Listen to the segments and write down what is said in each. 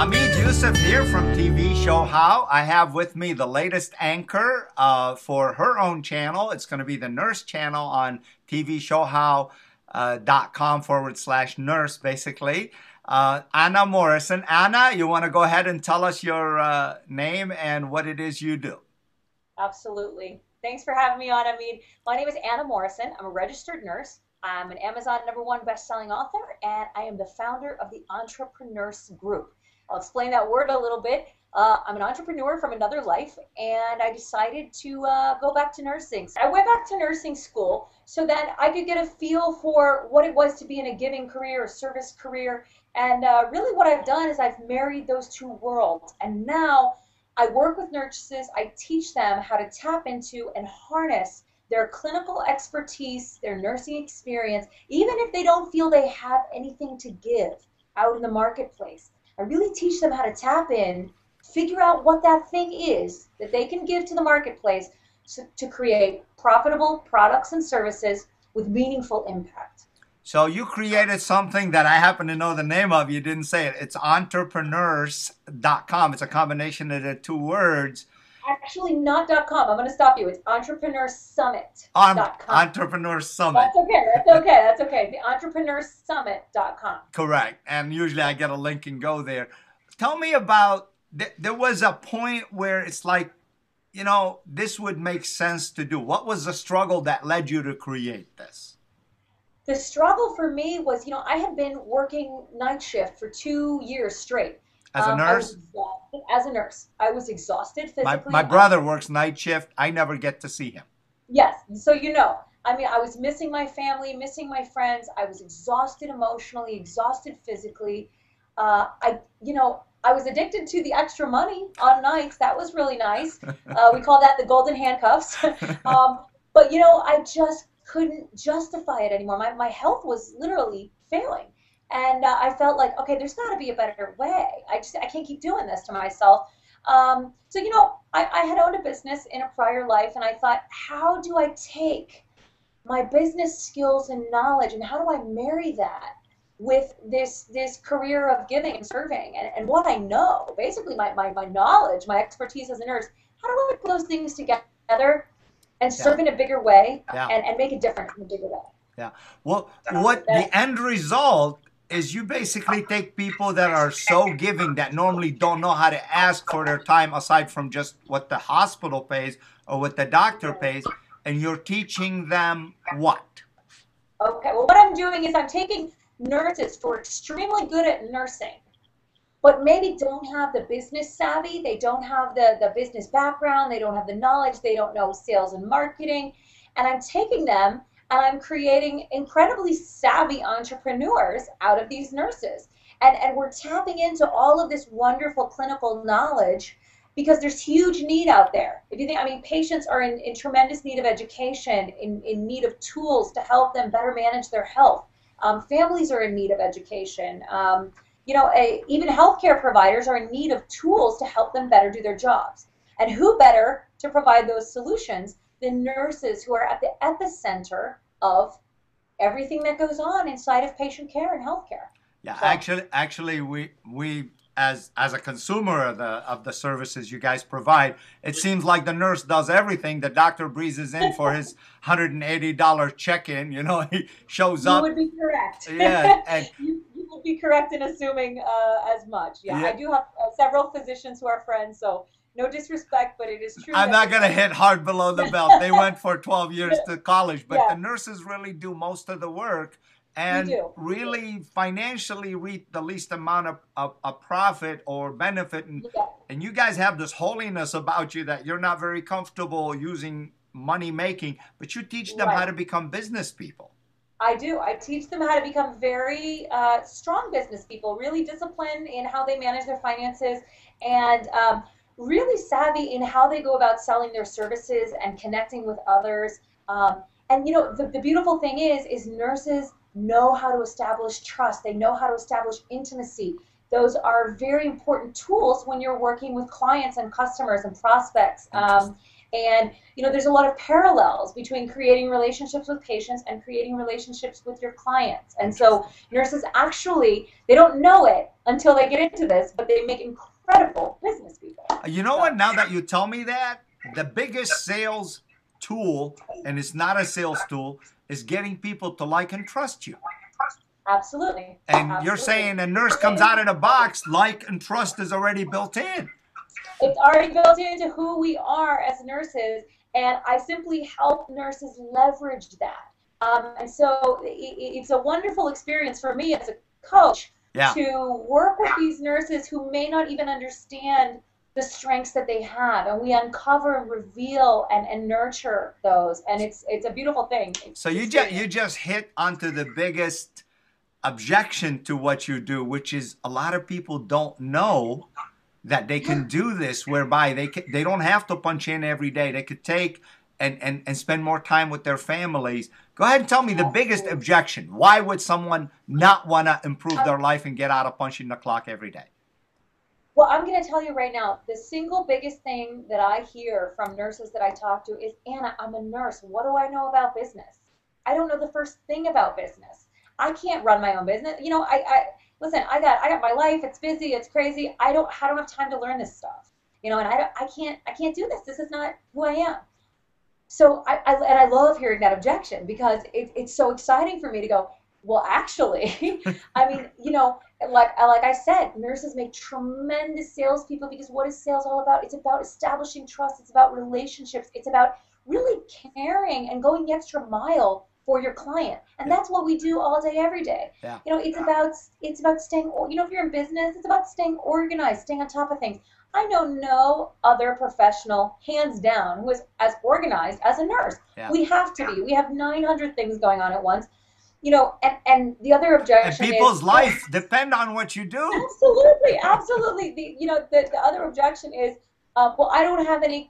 Hamid Yusuf here from TV Show How. I have with me the latest anchor for her own channel. It's going to be the Nurse channel on tvshowhow.com/nurse, basically. Anna Morrison. Anna, you want to go ahead and tell us your name and what it is you do? Absolutely. Thanks for having me on, Hamid. My name is Anna Morrison. I'm a registered nurse. I'm an Amazon #1 best-selling author, and I am the founder of the EntrepreNurse Group. I'll explain that word a little bit. I'm an entrepreneur from another life, and I decided to go back to nursing. I went back to nursing school so that I could get a feel for what it was to be in a giving career, a service career, and really what I've done is I've married those two worlds, and now I work with nurses. I teach them how to tap into and harness their clinical expertise, their nursing experience, even if they don't feel they have anything to give out in the marketplace. I really teach them how to tap in, figure out what that thing is that they can give to the marketplace to create profitable products and services with meaningful impact. So you created something that I happen to know the name of. You didn't say it. It's entrepreneurs.com. It's a combination of the two words. Actually, not .com. I'm going to stop you. It's entrepreneursummit.com. Entrepreneur Summit. That's okay. That's okay. That's okay. The entrepreneursummit.com. Correct. And usually I get a link and go there. Tell me about, there was a point where it's like, you know, this would make sense to do. What was the struggle that led you to create this? The struggle for me was, you know, I had been working night shift for 2 years straight. As a nurse? As a nurse. I was exhausted physically. My brother works night shift. I never get to see him. Yes. So, you know, I mean, I was missing my family, missing my friends. I was exhausted emotionally, exhausted physically. I was addicted to the extra money on nights. That was really nice. We call that the golden handcuffs. But, you know, I just couldn't justify it anymore. My health was literally failing. And I felt like, okay, there's got to be a better way. I can't keep doing this to myself. So, you know, I had owned a business in a prior life, and I thought, how do I take my business skills and knowledge, and how do I marry that with this career of giving and serving and what I know, basically my knowledge, my expertise as a nurse, how do I put those things together and serve in a bigger way and make a difference in a bigger way? Yeah. Well, what the end result is, you basically take people that are so giving that normally don't know how to ask for their time aside from just what the hospital pays or what the doctor pays, and you're teaching them what? Okay, well, what I'm doing is I'm taking nurses who are extremely good at nursing, but maybe don't have the business savvy, they don't have the business background, they don't have the knowledge, they don't know sales and marketing, and I'm taking them and I'm creating incredibly savvy entrepreneurs out of these nurses. And we're tapping into all of this wonderful clinical knowledge because there's huge need out there. If you think, I mean, patients are in tremendous need of education, in need of tools to help them better manage their health. Families are in need of education. You know, even healthcare providers are in need of tools to help them better do their jobs. And who better to provide those solutions than nurses who are at the epicenter of everything that goes on inside of patient care and healthcare. Yeah, so, actually, we as a consumer of the services you guys provide, it seems like the nurse does everything. The doctor breezes in for his $180 check-in. You know, he shows up. You would be correct. Yeah, and you would be correct in assuming as much. Yeah, I do have several physicians who are friends, so. No disrespect, but it is true. I'm not going to hit hard below the belt. They went for 12 years to college, but the nurses really do most of the work and really financially reap the least amount of profit or benefit. And you guys have this holiness about you that you're not very comfortable using money making, but you teach them how to become business people. I do. I teach them how to become very strong business people, really disciplined in how they manage their finances, and really savvy in how they go about selling their services and connecting with others. And you know, the beautiful thing is nurses know how to establish trust. They know how to establish intimacy. Those are very important tools when you're working with clients and customers and prospects. And, there's a lot of parallels between creating relationships with patients and creating relationships with your clients. And so nurses actually, they don't know it until they get into this, but they make incredible business people. You know what? Now that you tell me that, the biggest sales tool, and it's not a sales tool, is getting people to like and trust you. Absolutely. And you're saying a nurse comes out of the box, like and trust is already built in. It's already built into who we are as nurses, and I simply help nurses leverage that. And so it's a wonderful experience for me as a coach to work with these nurses who may not even understand the strengths that they have, and we uncover and reveal and nurture those, and it's a beautiful thing. So you just hit onto the biggest objection to what you do, which is a lot of people don't know that they can do this, whereby they don't have to punch in every day. They could take and spend more time with their families. Go ahead and tell me the biggest objection. Why would someone not want to improve their life and get out of punching the clock every day? Well, I'm going to tell you right now, the single biggest thing that I hear from nurses that I talk to is, Anna, I'm a nurse. What do I know about business? I don't know the first thing about business. I can't run my own business. Listen, I got my life. It's busy. It's crazy. I don't have time to learn this stuff. And I can't do this. This is not who I am. So I love hearing that objection, because it's so exciting for me to go, well, actually, I mean, like I said, nurses make tremendous salespeople, because what is sales all about? It's about establishing trust. It's about relationships. It's about really caring and going the extra mile for your client. And that's what we do all day, every day. Yeah. It's about staying, if you're in business, it's about staying organized, staying on top of things. I know no other professional, hands down, who is as organized as a nurse. Yeah. We have to be. We have 900 things going on at once. And the other objection and people's life depend on what you do. Absolutely. The other objection is, well, I don't have any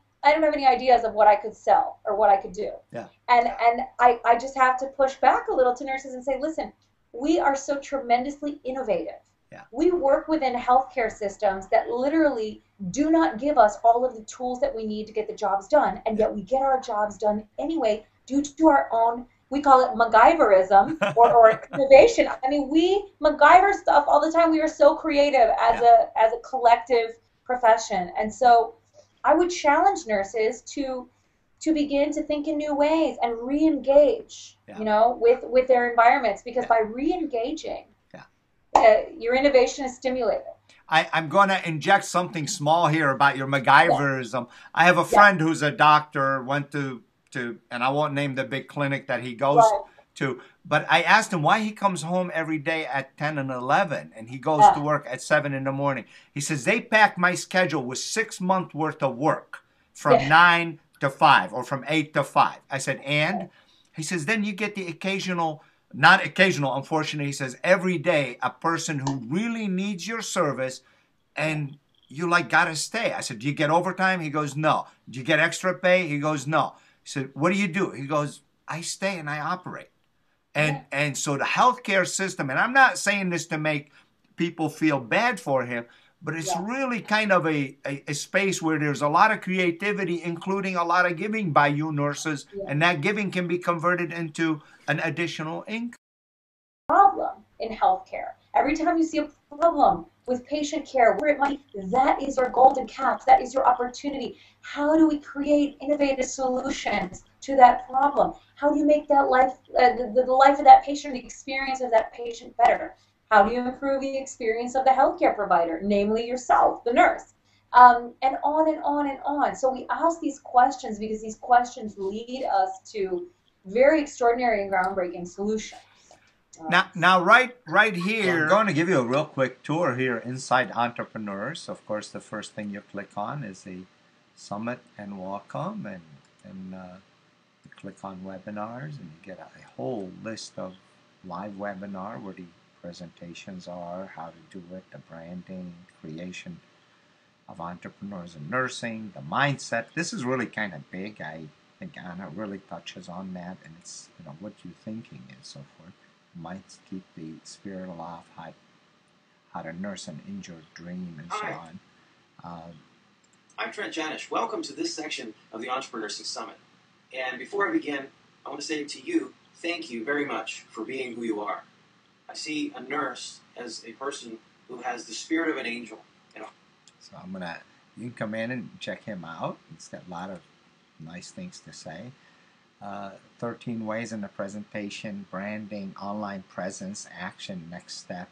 ideas of what I could sell or what I could do. Yeah. And I just have to push back a little to nurses and say, listen, we are so tremendously innovative. Yeah. We work within healthcare systems that literally do not give us all of the tools that we need to get the jobs done, and yet we get our jobs done anyway due to our own, we call it MacGyverism or innovation. I mean, we MacGyver stuff all the time. We are so creative as a collective profession. And so I would challenge nurses to begin to think in new ways and re-engage, with their environments, because by re-engaging, your innovation is stimulated. I'm going to inject something small here about your MacGyverism. I have a friend who's a doctor, went to, and I won't name the big clinic that he goes to, but I asked him why he comes home every day at 10 and 11, and he goes to work at 7 in the morning. He says, they pack my schedule with 6 months worth of work from 9 to 5 or from 8 to 5. I said, and? He says, then you get the occasional, not occasional, unfortunately, he says, every day, a person who really needs your service, and you gotta stay. I said, do you get overtime? He goes, no. Do you get extra pay? He goes, no. He said, what do you do? He goes, I stay and I operate. And so the healthcare system, and I'm not saying this to make people feel bad for him, but it's really kind of a space where there's a lot of creativity, including a lot of giving by you nurses, and that giving can be converted into an additional income. Problem in healthcare. Every time you see a problem with patient care, where it might be, that is your golden cap, that is your opportunity. How do we create innovative solutions to that problem? How do you make that life, the life of that patient, the experience of that patient better? How do you improve the experience of the healthcare provider, namely yourself, the nurse? And on and on and on. So we ask these questions because these questions lead us to very extraordinary and groundbreaking solutions. Now, right here, I'm going to give you a real quick tour here inside EntrepreNurse. Of course, the first thing you click on is the Summit and Welcome, and you click on Webinars, and you get a whole list of live webinar where the presentations are, how to do it, the branding, creation of entrepreneurs in nursing, the mindset. This is really kind of big. I think Anna really touches on that, and it's what you're thinking and so forth. Might keep the spirit alive, how to nurse an injured dream, and so on. I'm Trent Janish. Welcome to this section of the EntrepreNursing Summit. And before I begin, I want to say to you, thank you very much for being who you are. I see a nurse as a person who has the spirit of an angel. So you can come in and check him out. He's got a lot of nice things to say. 13 ways in the presentation, branding, online presence, action, next step,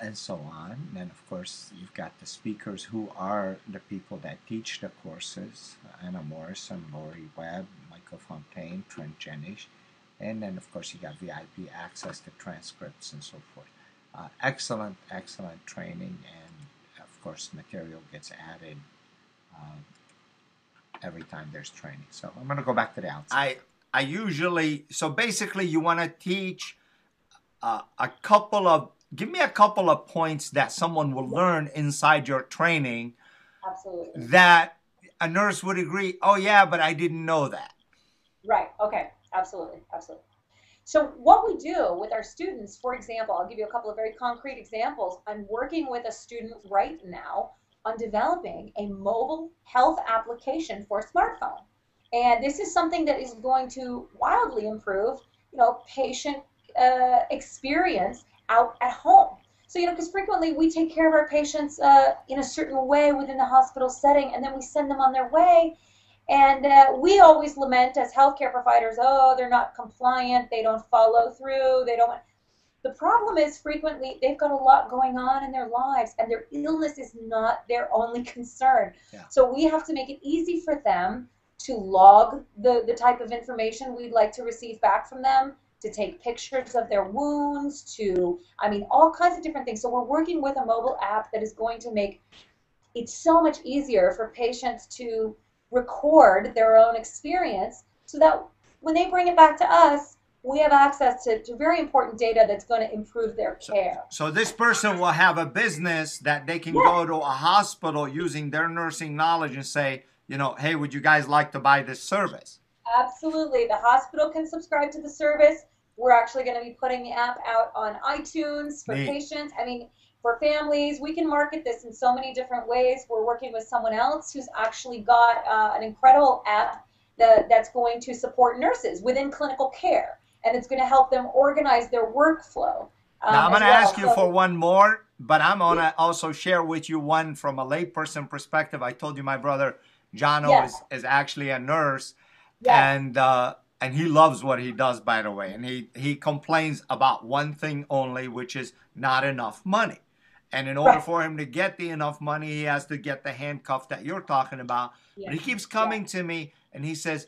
and so on. And then, of course, you've got the speakers who are the people that teach the courses. Anna Morrison, Lori Webb, Michael Fontaine, Trent Jenish. And then, of course, you got VIP access to transcripts and so forth. Excellent, excellent training. And, of course, material gets added every time there's training. So I'm going to go back to the outside. I usually, so basically you want to teach give me a couple of points that someone will learn inside your training. Absolutely. That a nurse would agree, oh yeah, but I didn't know that. Right, okay, absolutely, absolutely. So what we do with our students, for example, I'll give you a couple of very concrete examples. I'm working with a student right now on developing a mobile health application for a smartphone. And this is something that is going to wildly improve, patient experience out at home. So, because frequently we take care of our patients in a certain way within the hospital setting, and then we send them on their way. And we always lament as healthcare providers, oh, they're not compliant, they don't follow through, they don't. The problem is frequently they've got a lot going on in their lives, and their illness is not their only concern. Yeah. So we have to make it easy for them to log the type of information we'd like to receive back from them, to take pictures of their wounds, all kinds of different things. So we're working with a mobile app that is going to make it so much easier for patients to record their own experience so that when they bring it back to us, we have access to very important data that's going to improve their care. So this person will have a business that they can go to a hospital using their nursing knowledge and say, hey, would you guys like to buy this service? Absolutely. The hospital can subscribe to the service. We're actually going to be putting the app out on iTunes for patients. For families. We can market this in so many different ways. We're working with someone else who's actually got an incredible app that's going to support nurses within clinical care. And it's going to help them organize their workflow. Now, I'm going to ask you for one more, but I'm going to also share with you one from a layperson perspective. I told you my brother, Jono, is actually a nurse, and he loves what he does, by the way. And he complains about one thing only, which is not enough money. And in order for him to get enough money, he has to get the handcuff that you're talking about. But he keeps coming to me, and he says,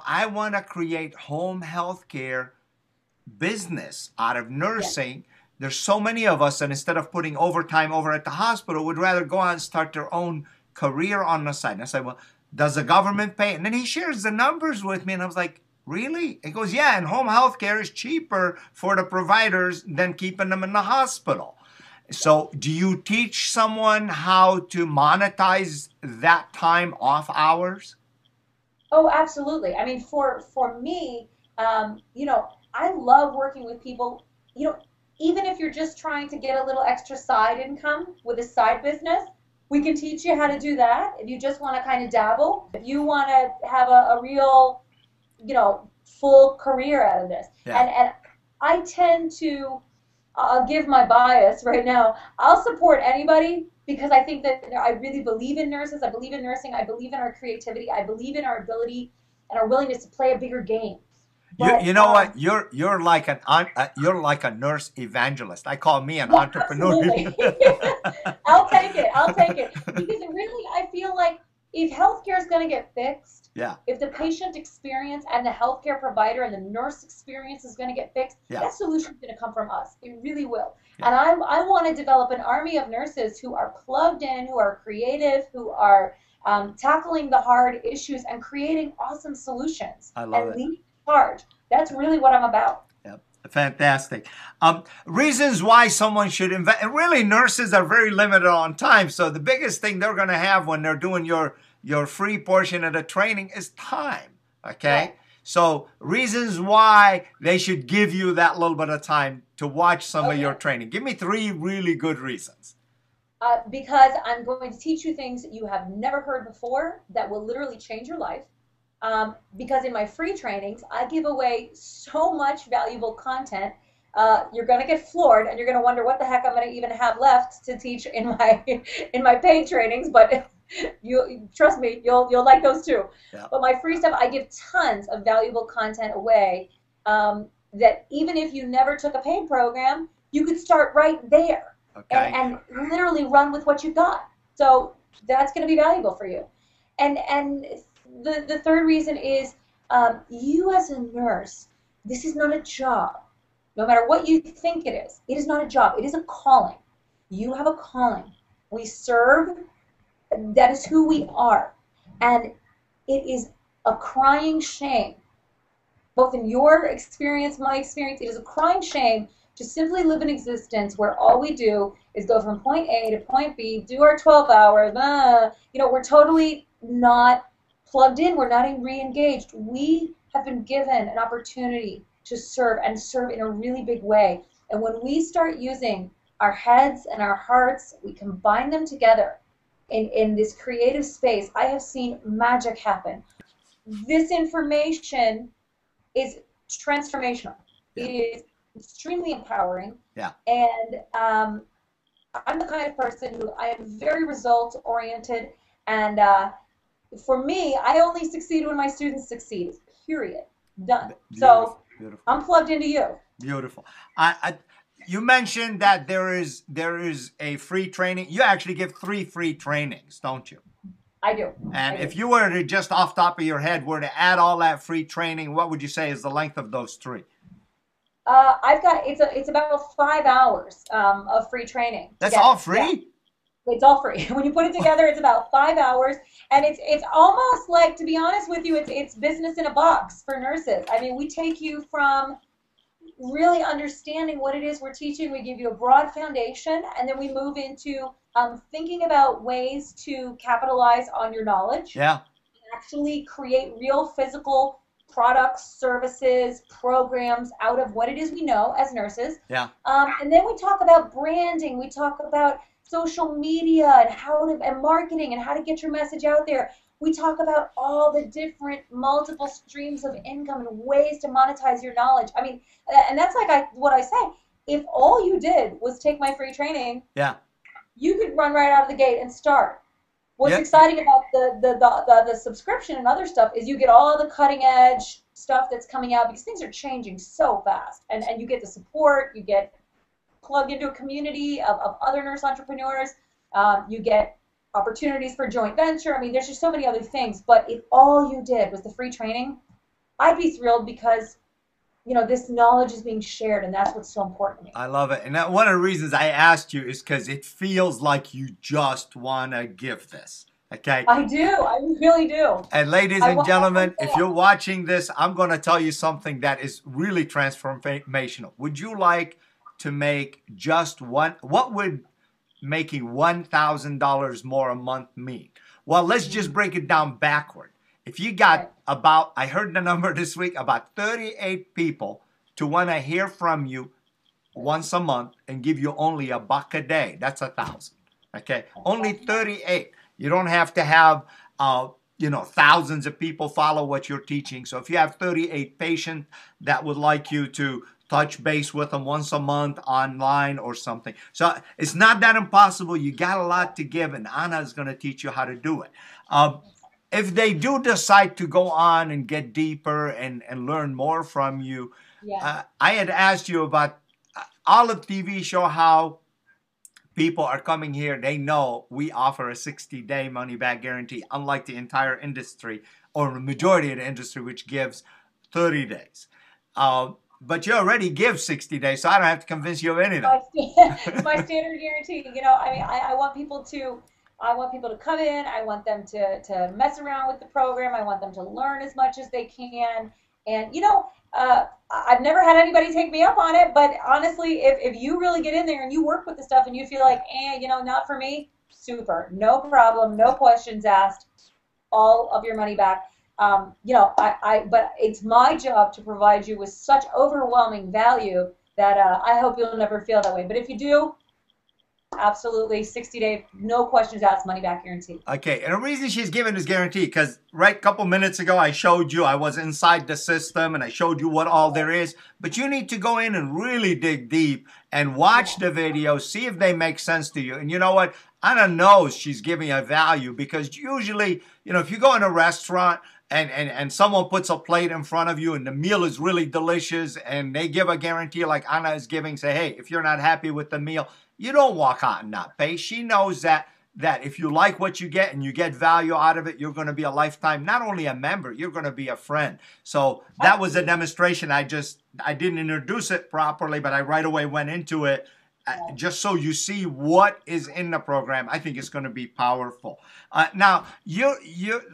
I want to create home health care business out of nursing. There's so many of us, and instead of putting overtime over at the hospital, would rather go out and start their own career on the side. And I said, well, does the government pay? And then he shares the numbers with me, and I was like, really? He goes, yeah, and home health care is cheaper for the providers than keeping them in the hospital. So do you teach someone how to monetize that time off hours? Oh, absolutely. For me, I love working with people, even if you're just trying to get a little extra side income with a side business, we can teach you how to do that. If you just want to kind of dabble, if you want to have a real, full career out of this. Yeah. And I tend to, I'll give my bias right now, I'll support anybody because I think that I really believe in nurses. I believe in nursing. I believe in our creativity. I believe in our ability and our willingness to play a bigger game. But, you know what? You're like a nurse evangelist. I call me an entrepreneur. I'll take it because really I feel like if healthcare is going to get fixed, if the patient experience and the healthcare provider and the nurse experience is going to get fixed, that solution is going to come from us. It really will. And I want to develop an army of nurses who are plugged in, who are creative, who are tackling the hard issues and creating awesome solutions. I love it. Leading charge. That's really what I'm about. Yep. Fantastic. Reasons why someone should invest. And really, nurses are very limited on time. So the biggest thing they're going to have when they're doing your free portion of the training is time. Okay. Right. So reasons why they should give you that little bit of time to watch some of your training. Give me 3 really good reasons. Because I'm going to teach you things that you have never heard before that will literally change your life. Because in my free trainings, I give away so much valuable content. You're going to get floored, and you're going to wonder what the heck I'm going to even have left to teach in my paid trainings. But you trust me, you'll like those too. Yeah. But my free stuff, I give tons of valuable content away. That even if you never took a paid program, you could start right there. Okay. And literally run with what you got. So that's going to be valuable for you. And the third reason is you as a nurse, this is not a job. No matter what you think it is not a job. It is a calling. You have a calling. We serve. That is who we are. And it is a crying shame, both in your experience, my experience, it is a crying shame to simply live an existence where all we do is go from point A to point B, do our 12 hours, we're totally not plugged in, we're not re-engaged. We have been given an opportunity to serve, and serve in a really big way. And when we start using our heads and our hearts, we combine them together in this creative space, I have seen magic happen. This information is transformational. Yeah. It is extremely empowering. Yeah. And I'm the kind of person who I am very results oriented, and for me, I only succeed when my students succeed. Period. Done. Beautiful. So beautiful. I'm plugged into you. Beautiful. You mentioned that there is a free training. You actually give 3 free trainings, don't you? I do. And if you were to just off the top of your head were to add all that free training, what would you say is the length of those 3? I've got it's about 5 hours of free training. That's all free? Yeah. It's all free. When you put it together, it's about 5 hours, and it's almost like, to be honest with you, it's business in a box for nurses. I mean, we take you from really understanding what it is we're teaching. We give you a broad foundation, and then we move into thinking about ways to capitalize on your knowledge. Yeah. And actually create real physical products, services, programs out of what it is we know as nurses. Yeah. And then we talk about branding. We talk about social media and marketing and how to get your message out there. We talk about all the different multiple streams of income and ways to monetize your knowledge. I mean, and that's like what I say. If all you did was take my free training, yeah, you could run right out of the gate and start. What's exciting about the subscription and other stuff is you get all the cutting edge stuff that's coming out, because things are changing so fast, and you get the support, you get plugged into a community of other nurse entrepreneurs, you get opportunities for joint venture. I mean, there's just so many other things. But if all you did was the free training, I'd be thrilled, because this knowledge is being shared, and that's what's so important to me. I love it. And one of the reasons I asked you is because it feels like you just want to give this. Okay? I do. I really do. And ladies and gentlemen, if you're watching this, I'm going to tell you something that is really transformational. Would you like to make just what would making $1,000 more a month mean? Well, let's just break it down backward. If you got I heard the number this week, about 38 people to want to hear from you once a month and give you only $1 a day, that's 1,000. Okay, only 38. You don't have to have thousands of people follow what you're teaching. So if you have 38 patients that would like you to touch base with them once a month online or something. So it's not that impossible. You got a lot to give, and Anna is going to teach you how to do it. If they do decide to go on and get deeper and learn more from you, I had asked you about Olive TV show, how people are coming here. They know we offer a 60-day money-back guarantee, unlike the entire industry, or the majority of the industry, which gives 30 days. But you already give 60 days, so I don't have to convince you of anything. It's my standard guarantee. I want people to come in. I want them to mess around with the program. I want them to learn as much as they can. And I've never had anybody take me up on it, but honestly, if you really get in there and you work with the stuff and you feel like, not for me, super, no problem, no questions asked, all of your money back. But it's my job to provide you with such overwhelming value that I hope you'll never feel that way. But if you do, Absolutely. 60-day, no questions asked, money back guarantee. Okay. And the reason she's giving this guarantee, because right a couple minutes ago, I showed you, I was inside the system and I showed you what all there is. But you need to go in and really dig deep and watch the videos, see if they make sense to you. And you know what? Anna knows she's giving a value, because usually, if you go in a restaurant and someone puts a plate in front of you and the meal is really delicious and they give a guarantee like Anna is giving, say, hey, if you're not happy with the meal, you don't walk out and not pay. She knows that if you like what you get and you get value out of it, you're going to be a lifetime, not only a member, you're going to be a friend. So that was a demonstration. I didn't introduce it properly, but I right away went into it. Just so you see what is in the program. I think it's going to be powerful. Now,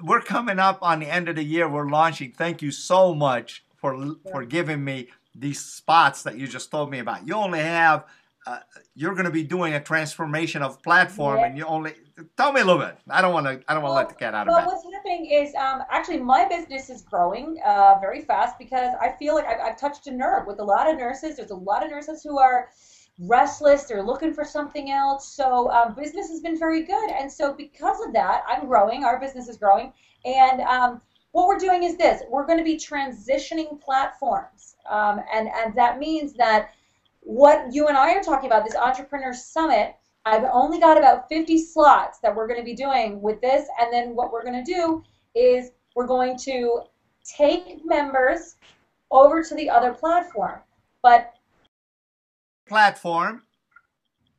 we're coming up on the end of the year. We're launching. Thank you so much for giving me these spots that you just told me about. You only have, you're going to be doing a transformation of platform, and you only, tell me a little bit. I don't want to let the cat out of bed. What's happening is, actually my business is growing very fast, because I feel like I've touched a nerve with a lot of nurses. There's a lot of nurses who are restless, they're looking for something else. So business has been very good, and so because of that, I'm growing, our business is growing, and what we're doing is this: we're going to be transitioning platforms, and that means that what you and I are talking about, this Entrepreneur Summit, I've only got about 50 slots that we're going to be doing with this, and then what we're going to do is we're going to take members over to the other platform, but platform.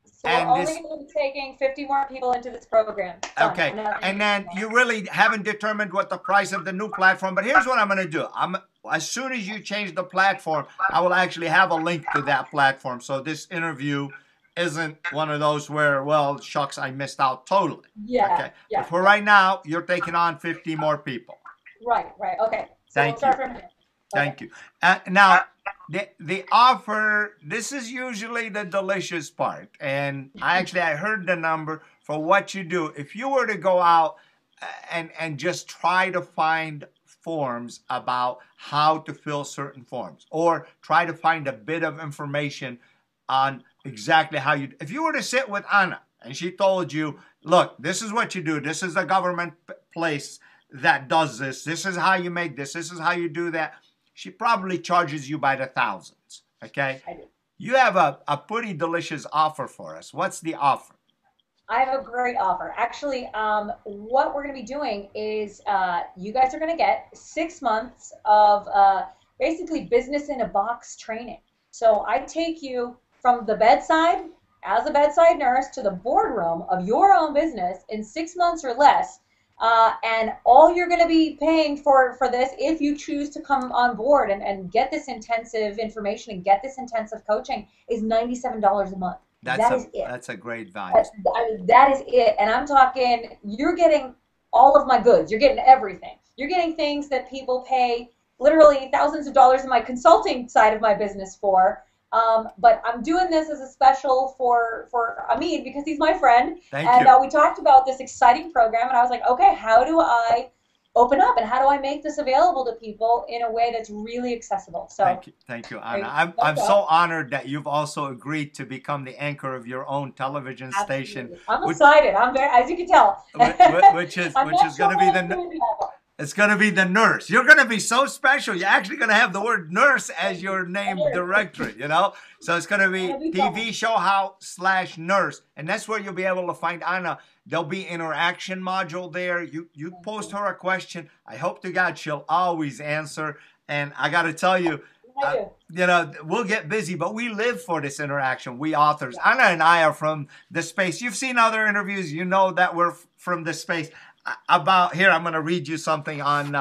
So we're only going to be taking 50 more people into this program. Done. Okay. And then you really haven't determined what the price of the new platform, but here's what I'm going to do. As soon as you change the platform, I will actually have a link to that platform. So this interview isn't one of those where, well, shucks, I missed out totally. Yeah. Okay. But for right now, you're taking on 50 more people. Right. Okay. So we'll start from here. Thank you. Now, the offer, this is usually the delicious part. And I heard the number for what you do. If you were to go out and just try to find forms about how to fill certain forms, or try to find a bit of information on exactly how you, if you were to sit with Anna and she told you, look, this is what you do. This is a government place that does this. This is how you make this. This is how you do that. She probably charges you by the thousands, okay? I do. You have a pretty delicious offer for us. What's the offer? I have a great offer. Actually, what we're going to be doing is you guys are going to get 6 months of basically business in a box training. So I take you from the bedside, as a bedside nurse, to the boardroom of your own business in 6 months or less. And all you're going to be paying for this, if you choose to come on board and get this intensive information and get this intensive coaching, is $97 a month. That is it. That's a great value. That is it. And I'm talking, you're getting all of my goods. You're getting everything. You're getting things that people pay literally thousands of dollars in my consulting side of my business for. But I'm doing this as a special for Amit, because he's my friend. Thank you. We talked about this exciting program, and I was like, okay, how do I open up and how do I make this available to people in a way that's really accessible? So thank you, Anna. I'm so honored that you've also agreed to become the anchor of your own television station. I'm excited. I'm very, as you can tell, which is going to be it's going to be the nurse. You're going to be so special. You're actually going to have the word nurse as your name directory, So it's going to be TV show how/nurse. And that's where you'll be able to find Anna. There'll be interaction module there. You post her a question. I hope to God she'll always answer. And I got to tell you, we'll get busy, but we live for this interaction. We authors. Anna and I are from the space. You've seen other interviews. You know that we're from the space. About here, I'm going to read you something on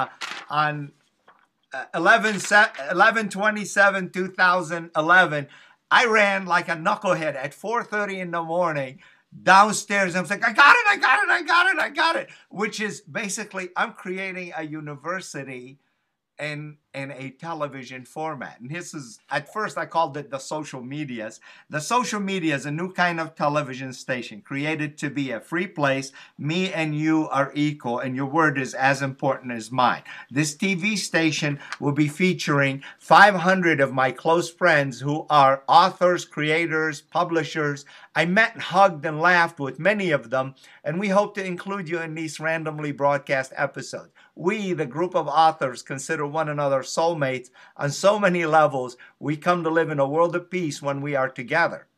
11/27/2011. I ran like a knucklehead at 4:30 in the morning downstairs. I was like, I got it. Which is basically, I'm creating a university in in a television format. And this is, at first I called it the social medias. The social media is a new kind of television station created to be a free place. Me and you are equal, and your word is as important as mine. This TV station will be featuring 500 of my close friends who are authors, creators, publishers. I met, hugged, and laughed with many of them, and we hope to include you in these randomly broadcast episodes. We, the group of authors, consider one another soulmates on so many levels. We come to live in a world of peace when we are together.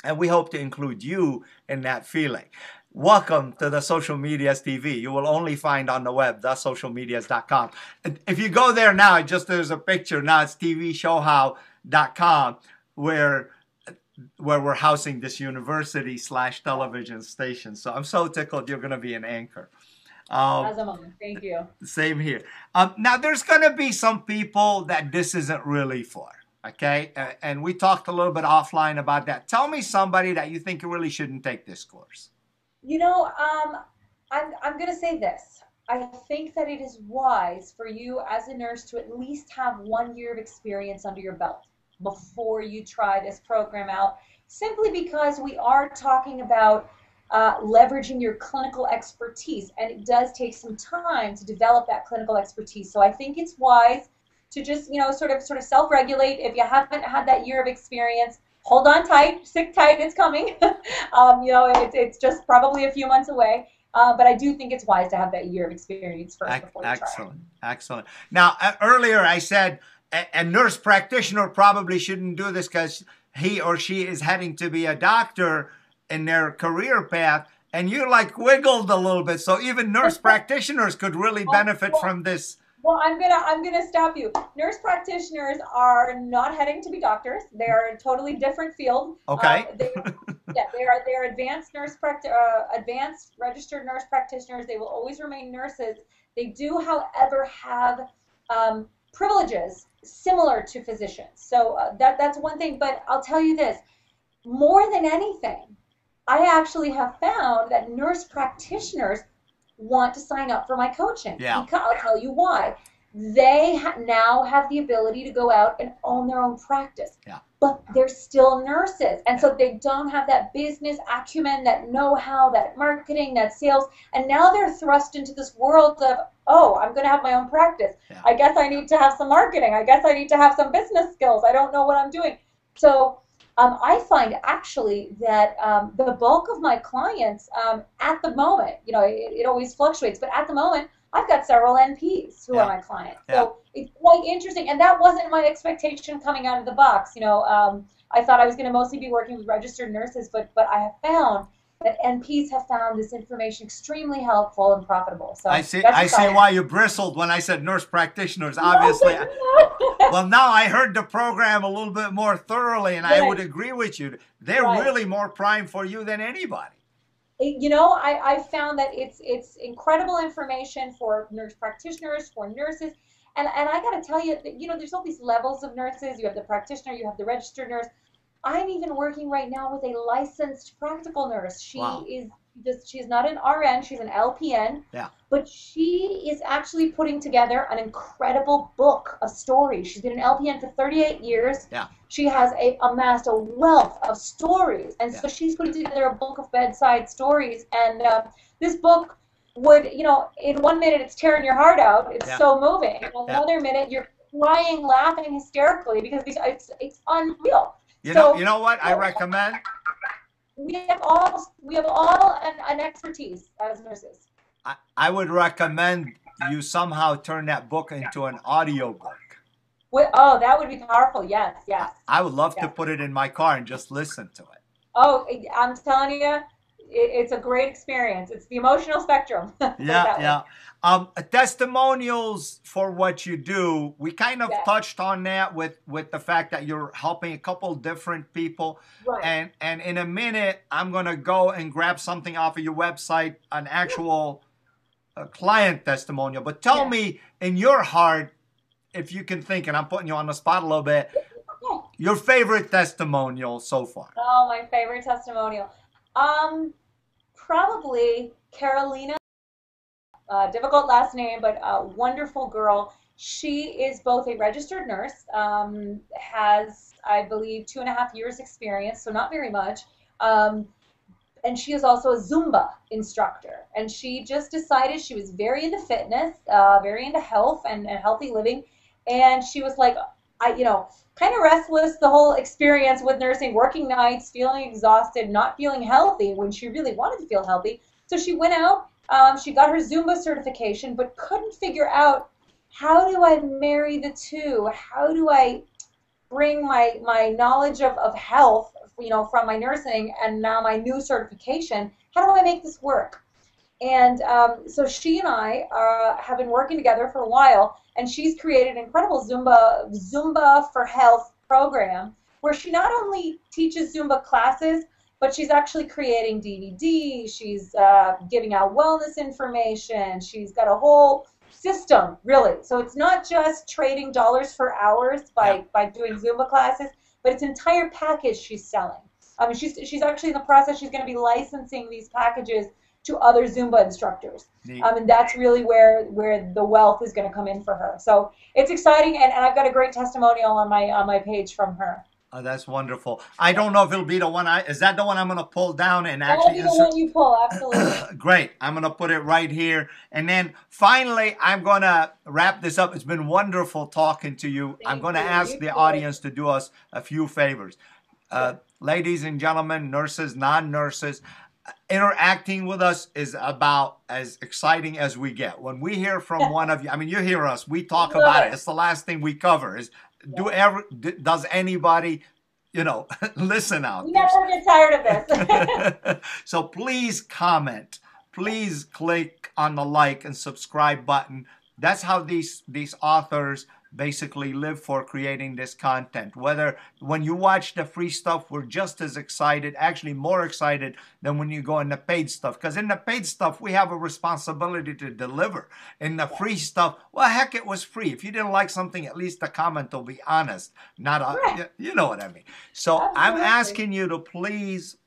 And we hope to include you in that feeling. Welcome to the Social Medias TV. You will only find on the web, thesocialmedias.com. If you go there now, there's a picture. Now it's tvshowhow.com where we're housing this university/television station. So I'm so tickled you're going to be an anchor. As a moment. Thank you. Same here. Now, there's going to be some people that this isn't really for, okay? And we talked a little bit offline about that. Tell me somebody that you think really shouldn't take this course. You know, I'm going to say this. I think that it is wise for you as a nurse to at least have 1 year of experience under your belt before you try this program out, simply because we are talking about leveraging your clinical expertise, and it does take some time to develop that clinical expertise. So I think it's wise to just, sort of self-regulate. If you haven't had that year of experience, hold on tight, sit tight, it's coming. It's just probably a few months away. But I do think it's wise to have that year of experience first before you try. Excellent. Now, earlier I said a nurse practitioner probably shouldn't do this because he or she is heading to be a doctor in their career path, and you wiggled a little bit, so even nurse practitioners could really benefit from this. Well, I'm gonna stop you. Nurse practitioners are not heading to be doctors. They are a totally different field. Okay. They are advanced advanced registered nurse practitioners. They will always remain nurses. They do, however, have privileges similar to physicians. So that's one thing. But I'll tell you this: more than anything, I actually have found that nurse practitioners want to sign up for my coaching. Yeah. Because I'll tell you why. They now have the ability to go out and own their own practice. Yeah. But they're still nurses. And so they don't have that business acumen, that know-how, that marketing, that sales. And now they're thrust into this world of, oh, I'm going to have my own practice. Yeah. I guess I need to have some marketing. I guess I need to have some business skills. I don't know what I'm doing. So I find actually that the bulk of my clients at the moment, it always fluctuates, but at the moment, I've got several NPs who are my clients. Yeah. So it's quite interesting. And that wasn't my expectation coming out of the box. I thought I was going to mostly be working with registered nurses, but I have found that NPs have found this information extremely helpful and profitable. So I see why you bristled when I said nurse practitioners, obviously. Well, now I heard the program a little bit more thoroughly, and I would agree with you. They're really more prime for you than anybody. I found that it's incredible information for nurse practitioners, for nurses. And I got to tell you, that, there's all these levels of nurses. You have the practitioner, you have the registered nurse. I'm even working right now with a licensed practical nurse. She's not an RN, she's an LPN. Yeah. But she is actually putting together an incredible book of stories. She's been an LPN for 38 years. Yeah. She has amassed a wealth of stories. And so she's putting together a book of bedside stories. And this book would, in 1 minute it's tearing your heart out. It's so moving. In another minute you're crying, laughing hysterically because it's unreal. You know what I recommend? We have all an expertise as nurses. I would recommend you somehow turn that book into an audio book. Oh, that would be powerful. Yes. I would love to put it in my car and just listen to it. Oh, I'm telling you, it's a great experience. It's the emotional spectrum. Yeah. Testimonials for what you do. We kind of touched on that with the fact that you're helping a couple different people. Right. And in a minute, I'm going to go and grab something off of your website, an actual client testimonial. But tell me, in your heart, if you can think, and I'm putting you on the spot a little bit, your favorite testimonial so far. Oh, my favorite testimonial. Probably Carolina difficult last name, but a wonderful girl. She is both a registered nurse, has, I believe, 2.5 years experience, so not very much. And she is also a Zumba instructor. And she just decided she was very into fitness, very into health and healthy living. And she was like, kind of restless the whole experience with nursing, working nights, feeling exhausted, not feeling healthy when she really wanted to feel healthy. So she went out, she got her Zumba certification, but couldn't figure out, how do I marry the two? How do I bring my knowledge of health, from my nursing and now my new certification? How do I make this work? And so she and I have been working together for a while, and she's created an incredible Zumba for Health program where she not only teaches Zumba classes, but she's actually creating DVDs, she's giving out wellness information, she's got a whole system, really. So it's not just trading dollars for hours by doing Zumba classes, but it's an entire package she's selling. I mean, she's actually in the process, she's going to be licensing these packages to other Zumba instructors. And that's really where the wealth is going to come in for her. So it's exciting, and I've got a great testimonial on my page from her. Oh, that's wonderful. I don't know if it'll be the one is that the one I'm going to pull down and actually That'll be the one you pull, absolutely. Great. I'm going to put it right here. And then finally, I'm going to wrap this up. It's been wonderful talking to you. I'm going to ask the audience to do us a few favors. Ladies and gentlemen, nurses, non-nurses, interacting with us is about as exciting as we get. When we hear from one of you, I mean, you hear us, we talk about it. It's the last thing we cover is, does anybody, listen out we there? never get tired of this. So please comment. Please click on the like and subscribe button. That's how these authors basically live for, creating this content. Whether when you watch the free stuff, we're just as excited, actually more excited than when you go in the paid stuff. Because in the paid stuff, we have a responsibility to deliver. In the free stuff, well, heck, it was free. If you didn't like something, at least the comment will be honest. You know what I mean. So absolutely. I'm asking you to please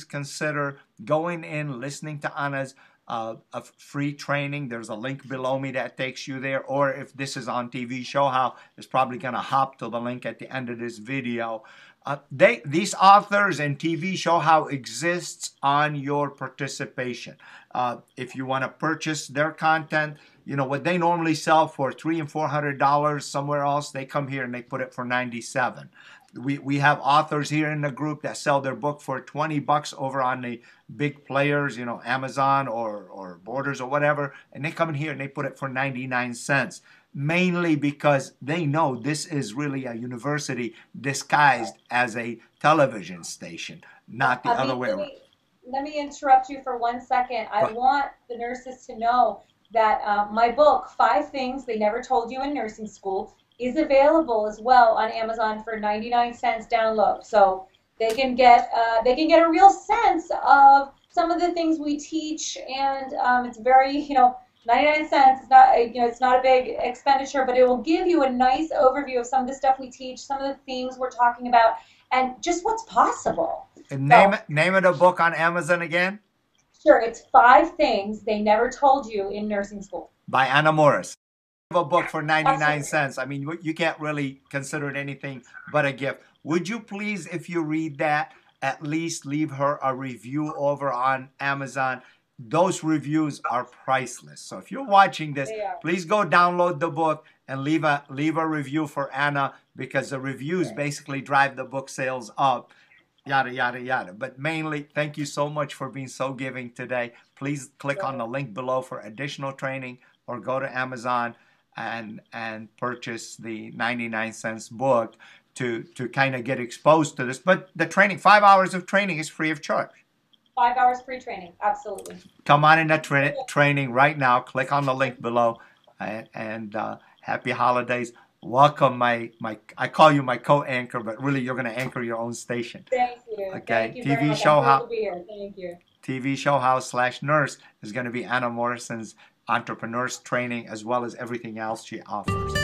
consider going in, listening to Anna's a free training. There's a link below me that takes you there, or if this is on TV, Show How is probably going to hop to the link at the end of this video. These authors and TV Show How exists on your participation. If you want to purchase their content, what they normally sell for $300 and $400 somewhere else, they come here and they put it for $97. We have authors here in the group that sell their book for $20 over on the big players, Amazon or Borders or whatever, and they come in here and they put it for 99 cents, mainly because they know this is really a university disguised as a television station, not the other way around. Let me interrupt you for 1 second. I want the nurses to know that my book, 5 Things They Never Told You in Nursing School, is available as well on Amazon for 99 cents download. So they can get a real sense of some of the things we teach, and it's very, 99 cents. It's not, it's not a big expenditure, but it will give you a nice overview of some of the stuff we teach, some of the themes we're talking about, and just what's possible. And name of the book on Amazon again? Sure, it's 5 Things They Never Told You in Nursing School. By Anna Morrison. A book for 99 cents. I mean, you can't really consider it anything but a gift. Would you please, if you read that, at least leave her a review over on Amazon? Those reviews are priceless. So if you're watching this, please go download the book and leave a review for Anna, because the reviews basically drive the book sales up. Yada, yada, yada. But mainly, thank you so much for being so giving today. Please click on the link below for additional training, or go to Amazon and purchase the 99 cents book to kind of get exposed to this. But the training, 5 hours of training, is free of charge. 5 hours free training, absolutely. Come on in that training right now. Click on the link below, and happy holidays. Welcome, I call you my co-anchor, but really you're going to anchor your own station. Thank you. Okay. Thank you very much. I'm thrilled to be here. Thank you. TV Show How /nurse is going to be Anna Morrison's entrepreneurs training, as well as everything else she offers.